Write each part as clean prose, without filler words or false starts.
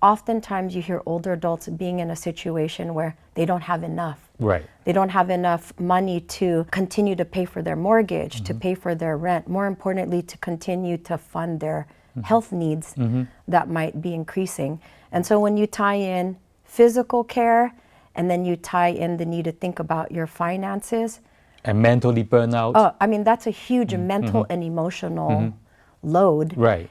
oftentimes you hear older adults being in a situation where they don't have enough. Right. They don't have enough money to continue to pay for their mortgage, to pay for their rent, more importantly, to continue to fund their health needs that might be increasing. And so when you tie in physical care and then you tie in the need to think about your finances. And mentally burn out. Oh, I mean, that's a huge mental and emotional load. Right.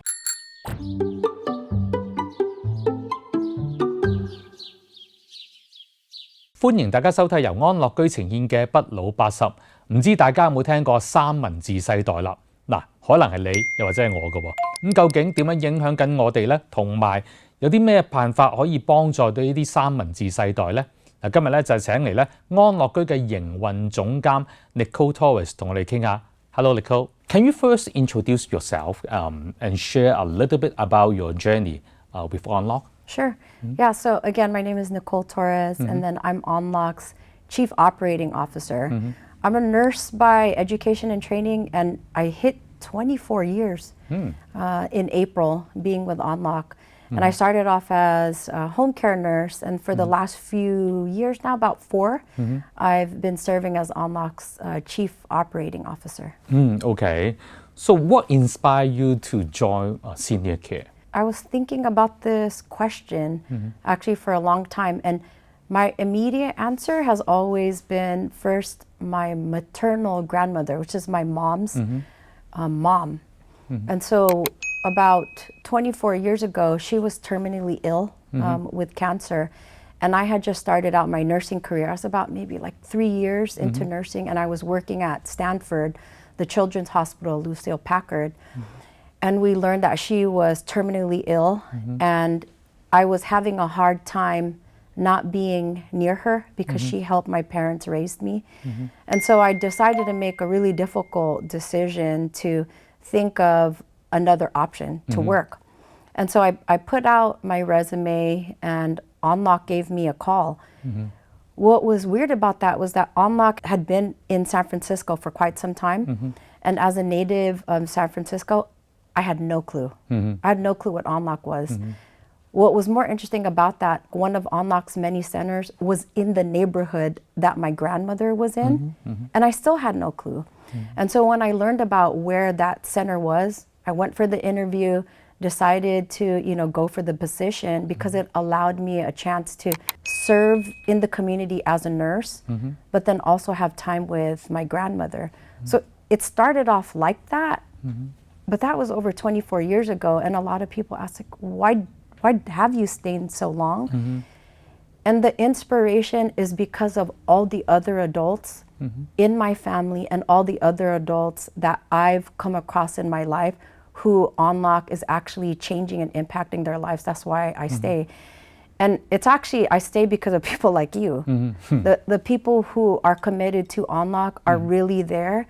歡迎大家收睇由安樂居呈獻嘅不老80。唔知大家有冇聽過三文治世代啦？嗱，可能係你，又或者係我嘅喎。咁究竟點樣影響緊我哋呢？同埋有啲咩辦法可以幫助到呢啲三文治世代呢？嗱，今日咧就請嚟咧安樂居嘅營運總監 Nicole Torres 同我哋傾下。Hello, Nicole. Can you first introduce yourself and share a little bit about your journey with Unlock? Sure. Yeah, so again, my name is Nicole Torres, and then I'm Unlock's Chief Operating Officer. I'm a nurse by education and training, and I hit 24 years in April being with Unlock. And I started off as a home care nurse, and for the last few years now, about 4, I've been serving as Unlock's Chief Operating Officer. Okay. So what inspired you to join senior care? I was thinking about this question actually for a long time, and my immediate answer has always been first my maternal grandmother, which is my mom's mom. And so about 24 years ago, she was terminally ill with cancer, and I had just started out my nursing career. I was about maybe like 3 years into nursing, and I was working at Stanford, the Children's Hospital, Lucille Packard. And we learned that she was terminally ill, and I was having a hard time not being near her because she helped my parents raise me. And so I decided to make a really difficult decision to think of another option to work. And so I put out my resume, and Unlock gave me a call. What was weird about that was that Unlock had been in San Francisco for quite some time. And as a native of San Francisco, I had no clue. I had no clue what Unlock was. What was more interesting about that, one of Unlock's many centers was in the neighborhood that my grandmother was in, and I still had no clue. And so when I learned about where that center was, I went for the interview, decided to, go for the position because it allowed me a chance to serve in the community as a nurse, but then also have time with my grandmother. So it started off like that. But that was over 24 years ago, and a lot of people ask, like, why have you stayed so long? And the inspiration is because of all the other adults in my family and all the other adults that I've come across in my life who Unlock is actually changing and impacting their lives. That's why I stay. And it's actually, I stay because of people like you. The people who are committed to Unlock are really there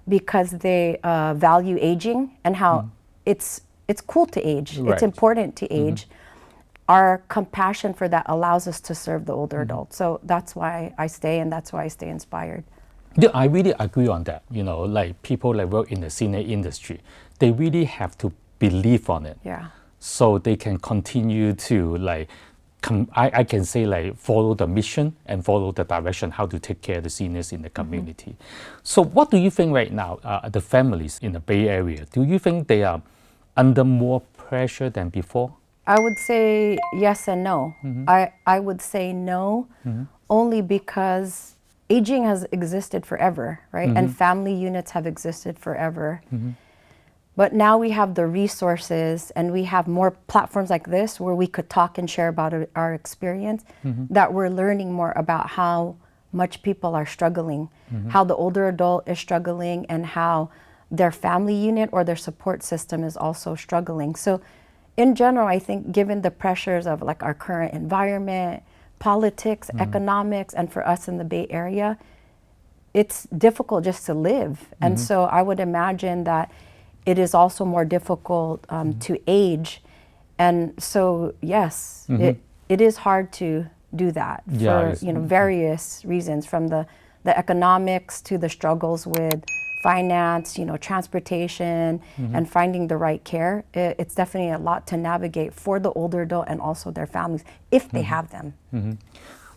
because they value aging and how it's cool to age. Right. It's important to age. Our compassion for that allows us to serve the older adults. So that's why I stay, and that's why I stay inspired. Yeah, I really agree on that. Like people that work in the senior industry, they really have to believe on it. Yeah. So they can continue to I can say follow the mission and follow the direction how to take care of the seniors in the community. So what do you think right now, the families in the Bay Area, do you think they are under more pressure than before? I would say yes and no. I would say no, only because aging has existed forever, right? And family units have existed forever. But now we have the resources, and we have more platforms like this where we could talk and share about our experience, that we're learning more about how much people are struggling, how the older adult is struggling, and how their family unit or their support system is also struggling. So in general, I think given the pressures of our current environment, politics, economics, and for us in the Bay Area, it's difficult just to live. And so I would imagine that it is also more difficult to age. And so, yes, it is hard to do that for various reasons, from the economics to the struggles with finance, transportation, and finding the right care. It's definitely a lot to navigate for the older adult and also their families, if they have them.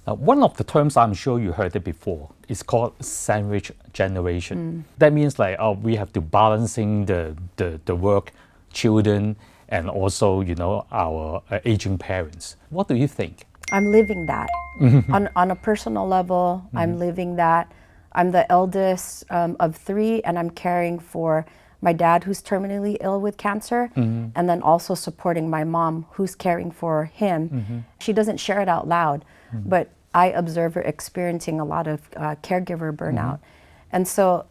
One of the terms, I'm sure you heard it before, is called sandwich generation. That means we have to balancing the work, children, and also, our aging parents. What do you think? I'm living that. On a personal level, I'm living that. I'm the eldest of 3, and I'm caring for my dad, who's terminally ill with cancer, and then also supporting my mom, who's caring for him. She doesn't share it out loud, but I observe her experiencing a lot of caregiver burnout. And so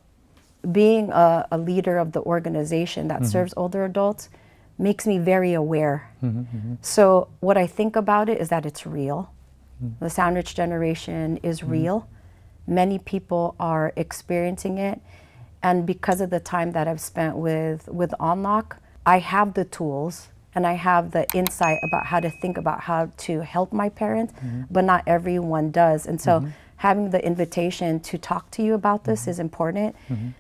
being a leader of the organization that serves older adults makes me very aware. So what I think about it is that it's real. The sandwich generation is real. Many people are experiencing it. And because of the time that I've spent with Unlock, I have the tools and I have the insight about how to think about how to help my parents, but not everyone does. And so having the invitation to talk to you about this is important,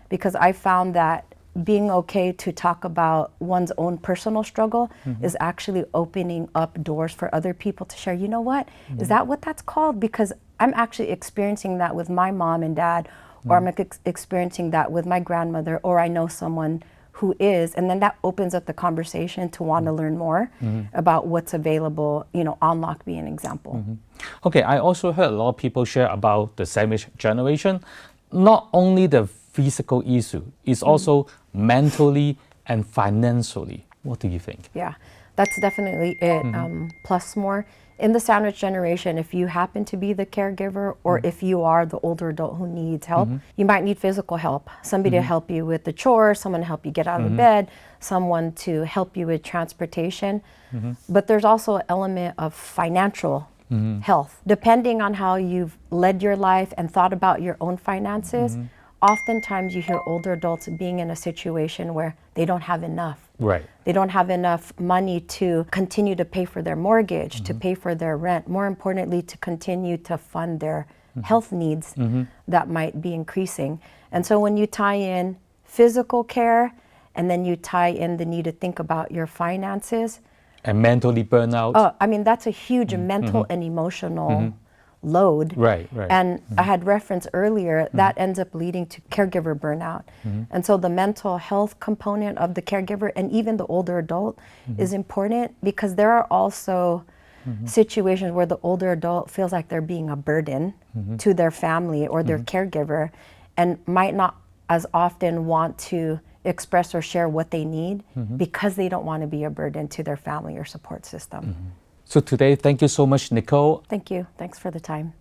because I found that being okay to talk about one's own personal struggle is actually opening up doors for other people to share. You know what? Is that what that's called? Because I'm actually experiencing that with my mom and dad, or I'm experiencing that with my grandmother, or I know someone who is, and then that opens up the conversation to want to learn more about what's available, Unlock being an example. Okay, I also heard a lot of people share about the sandwich generation. Not only the physical issue, it's also mentally and financially. What do you think? Yeah, that's definitely it. Plus more. In the sandwich generation, if you happen to be the caregiver, or if you are the older adult who needs help, you might need physical help. Somebody to help you with the chores, someone to help you get out of bed, someone to help you with transportation. But there's also an element of financial health. Depending on how you've led your life and thought about your own finances, oftentimes you hear older adults being in a situation where they don't have enough. Right. They don't have enough money to continue to pay for their mortgage, to pay for their rent, more importantly, to continue to fund their health needs that might be increasing. And so when you tie in physical care, and then you tie in the need to think about your finances. And mentally burnout. Oh, I mean, that's a huge mental and emotional load. Right. And I had referenced earlier, that ends up leading to caregiver burnout. And so the mental health component of the caregiver and even the older adult is important, because there are also situations where the older adult feels like they're being a burden to their family or their caregiver, and might not as often want to express or share what they need because they don't want to be a burden to their family or support system. So today, thank you so much, Nicole. Thank you. Thanks for the time.